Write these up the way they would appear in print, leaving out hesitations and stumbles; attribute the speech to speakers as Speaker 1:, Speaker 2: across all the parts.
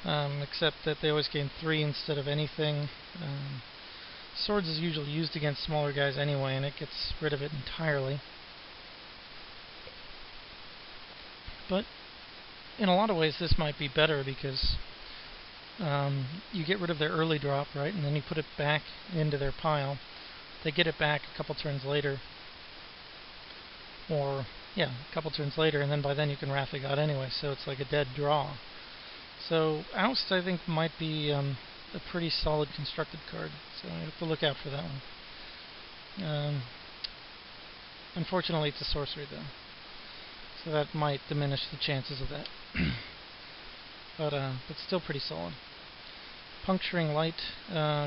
Speaker 1: except that they always gain 3 instead of anything. Swords is usually used against smaller guys anyway, and it gets rid of it entirely. But in a lot of ways this might be better because you get rid of their early drop, right, and then you put it back into their pile. They get it back a couple turns later, or yeah, a couple turns later, and then by then you can Wrath of God anyway, so it's like a dead draw. So Oust, I think, might be a pretty solid constructed card, so I have to look out for that one. Unfortunately, it's a sorcery, though, so that might diminish the chances of that. but still pretty solid. Puncturing Light,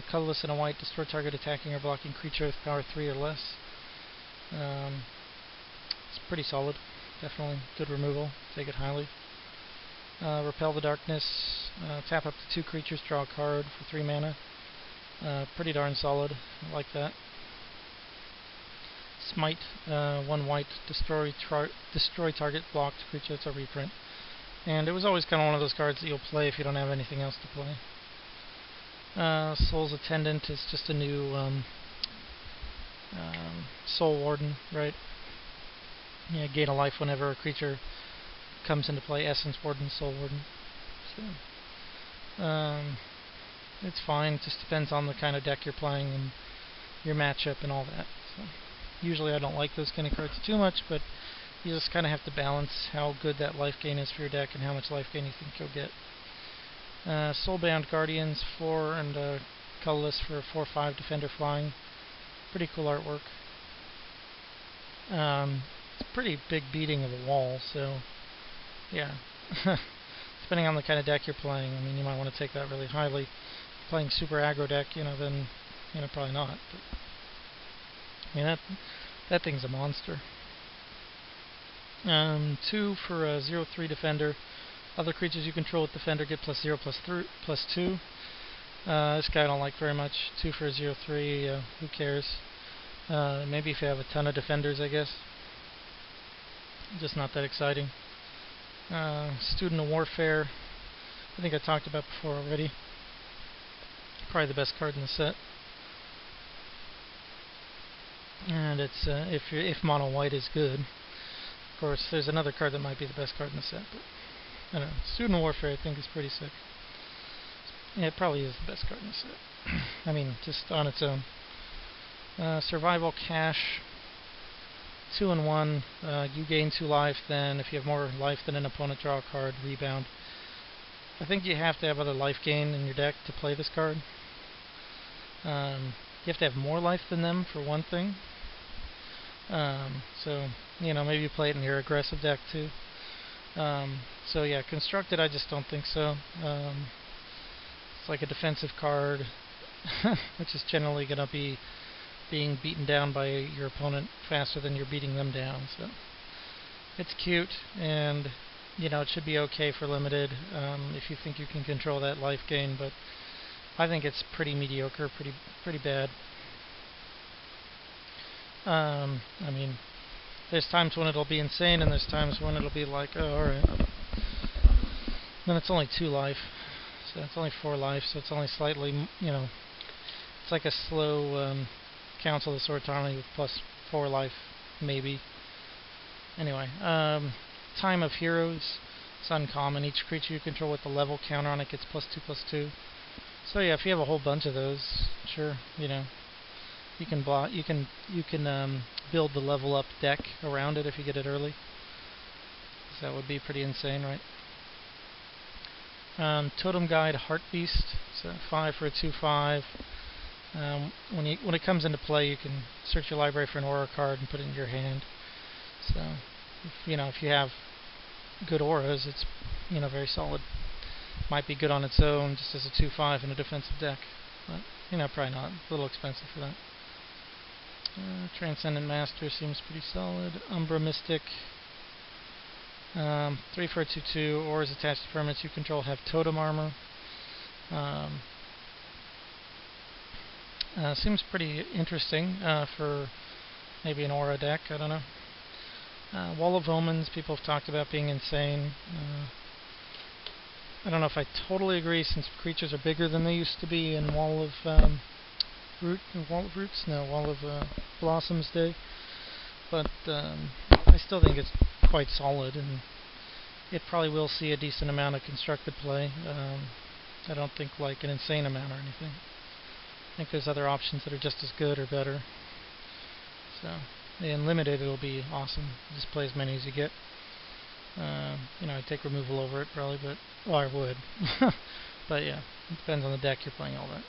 Speaker 1: colorless and a white, destroy target attacking or blocking creature with power 3 or less. It's pretty solid, definitely good removal, take it highly. Repel the Darkness, tap up to 2 creatures, draw a card for 3 mana. Pretty darn solid, I like that. Smite, 1 white, destroy target blocked creature, it's a reprint. And it was always kind of one of those cards that you'll play if you don't have anything else to play. Soul's Attendant is just a new Soul Warden, right? Yeah, gain a life whenever a creature comes into play. Essence Warden, Soul Warden. So, it's fine. It just depends on the kind of deck you're playing and your matchup and all that. So, usually I don't like those kind of cards too much, but you just kind of have to balance how good that life gain is for your deck and how much life gain you think you'll get. Soulbound Guardians, 4 and colorless for a 4/5 defender flying. Pretty cool artwork. It's a pretty big beating of a wall, so yeah. Depending on the kind of deck you're playing, I mean, you might want to take that really highly. If you're playing super aggro deck, then probably not. But I mean, that thing's a monster. 2 for a 0/3 defender. Other creatures you control with Defender get +0/+2. This guy I don't like very much. 2 for a 0/3, who cares? Maybe if you have a ton of defenders, I guess. Just not that exciting. Student of Warfare, I think I talked about before already. Probably the best card in the set. And it's if mono white is good. Of course, there's another card that might be the best card in the set, but I don't know. Student of Warfare, I think, is pretty sick. Yeah, it probably is the best card in the set. I mean, just on its own. Survival Cache, 2 and 1. You gain 2 life, then if you have more life than an opponent, draw a card, rebound. I think you have to have other life gain in your deck to play this card. You have to have more life than them, for one thing. So, maybe you play it in your aggressive deck, too. So yeah, constructed, I just don't think so. It's like a defensive card, which is generally going to be being beaten down by your opponent faster than you're beating them down. So it's cute, and it should be okay for limited if you think you can control that life gain. But I think it's pretty mediocre, pretty bad. I mean, there's times when it'll be insane, and there's times when it'll be like, oh, alright. Then it's only 2 life, so it's only 4 life, so it's only slightly, it's like a slow Council of the Sword Harmony with +4 life, maybe. Anyway, Time of Heroes, it's uncommon. Each creature you control with the level counter on it gets +2/+2. So yeah, if you have a whole bunch of those, sure, you can build the level up deck around it if you get it early. So that would be pretty insane, right? Totem Guide Heartbeast, so 5 for a 2/5. When it comes into play, you can search your library for an aura card and put it in your hand. So if you have good auras, it's very solid. Might be good on its own, just as a 2/5 in a defensive deck, but probably not. A little expensive for that. Transcendent Master seems pretty solid. Umbra Mystic, 3 for a 2/2. Auras attached to permanents you control have totem armor. Seems pretty interesting for maybe an aura deck. I don't know. Wall of Omens, people have talked about being insane. I don't know if I totally agree, since creatures are bigger than they used to be in Wall of Roots? No, Wall of Blossoms Day. But I still think it's quite solid, and it probably will see a decent amount of constructed play. I don't think like an insane amount or anything. I think there's other options that are just as good or better. So, in limited, it'll be awesome. Just play as many as you get. I'd take removal over it probably, but I would. But yeah, it depends on the deck you're playing all that.